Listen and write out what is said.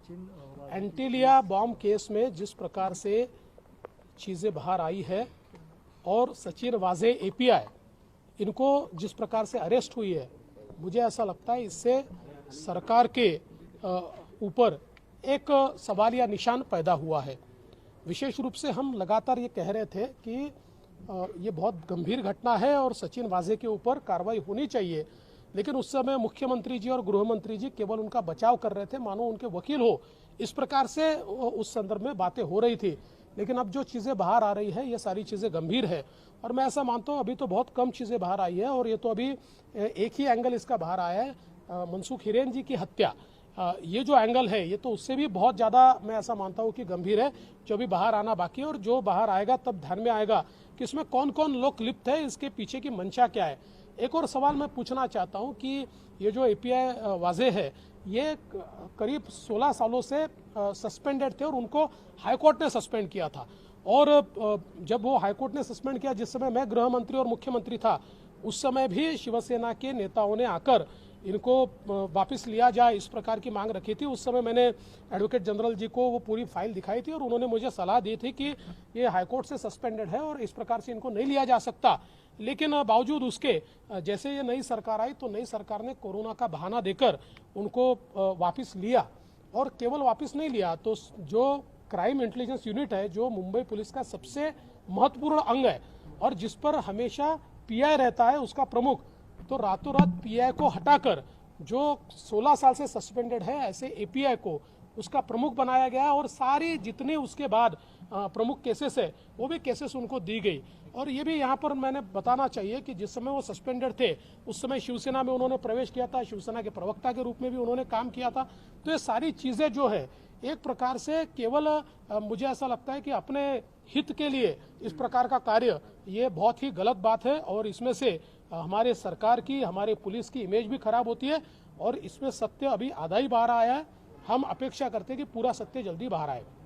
Antilia bomb case में जिस प्रकार से चीजें बाहर आई है और सचिन वाजे एपीआई इनको जिस प्रकार से अरेस्ट हुई है, मुझे ऐसा लगता है इससे सरकार के ऊपर एक सवालिया निशान पैदा हुआ है। विशेष रूप से हम लगातार ये कह रहे थे कि ये बहुत गंभीर घटना है और सचिन वाजे के ऊपर कार्रवाई होनी चाहिए, लेकिन उस समय मुख्यमंत्री जी और गृह मंत्री जी केवल उनका बचाव कर रहे थे, मानो उनके वकील हो, इस प्रकार से उस संदर्भ में बातें हो रही थी। लेकिन अब जो चीज़ें बाहर आ रही है ये सारी चीज़ें गंभीर है और मैं ऐसा मानता हूँ अभी तो बहुत कम चीज़ें बाहर आई है और ये तो अभी एक ही एंगल इसका बाहर आया है, मनसुख हिरेन जी की हत्या। ये जो एंगल है ये तो उससे भी बहुत ज़्यादा मैं ऐसा मानता हूँ कि गंभीर है, जो अभी बाहर आना बाकी है और जो बाहर आएगा तब ध्यान में आएगा कि इसमें कौन कौन लोग लिप्त है, इसके पीछे की मंशा क्या है। एक और सवाल मैं पूछना चाहता हूँ कि ये जो एपीआई वाजे है ये करीब 16 सालों से सस्पेंडेड थे और उनको हाईकोर्ट ने सस्पेंड किया था और जब वो हाईकोर्ट ने सस्पेंड किया, जिस समय मैं गृह मंत्री और मुख्यमंत्री था, उस समय भी शिवसेना के नेताओं ने आकर इनको वापस लिया जाए इस प्रकार की मांग रखी थी। उस समय मैंने एडवोकेट जनरल जी को वो पूरी फाइल दिखाई थी और उन्होंने मुझे सलाह दी थी कि ये हाईकोर्ट से सस्पेंडेड है और इस प्रकार से इनको नहीं लिया जा सकता। लेकिन बावजूद उसके जैसे ये नई सरकार आई तो नई सरकार ने कोरोना का बहाना देकर उनको वापस लिया और केवल वापस नहीं लिया तो जो क्राइम इंटेलिजेंस यूनिट है, जो मुंबई पुलिस का सबसे महत्वपूर्ण अंग है और जिस पर हमेशा पीआई रहता है उसका प्रमुख, तो रातों रात पीआई को हटाकर जो 16 साल से सस्पेंडेड है ऐसे एपीआई को उसका प्रमुख बनाया गया और सारी जितने उसके बाद प्रमुख केसेस है वो भी केसेस उनको दी गई। और ये भी यहाँ पर मैंने बताना चाहिए कि जिस समय वो सस्पेंडेड थे उस समय शिवसेना में उन्होंने प्रवेश किया था, शिवसेना के प्रवक्ता के रूप में भी उन्होंने काम किया था। तो ये सारी चीज़ें जो है एक प्रकार से केवल मुझे ऐसा लगता है कि अपने हित के लिए इस प्रकार का कार्य ये बहुत ही गलत बात है और इसमें से हमारे सरकार की, हमारे पुलिस की इमेज भी खराब होती है और इसमें सत्य अभी आधा ही बाहर आया है। हम अपेक्षा करते हैं कि पूरा सत्य जल्दी बाहर आएगा।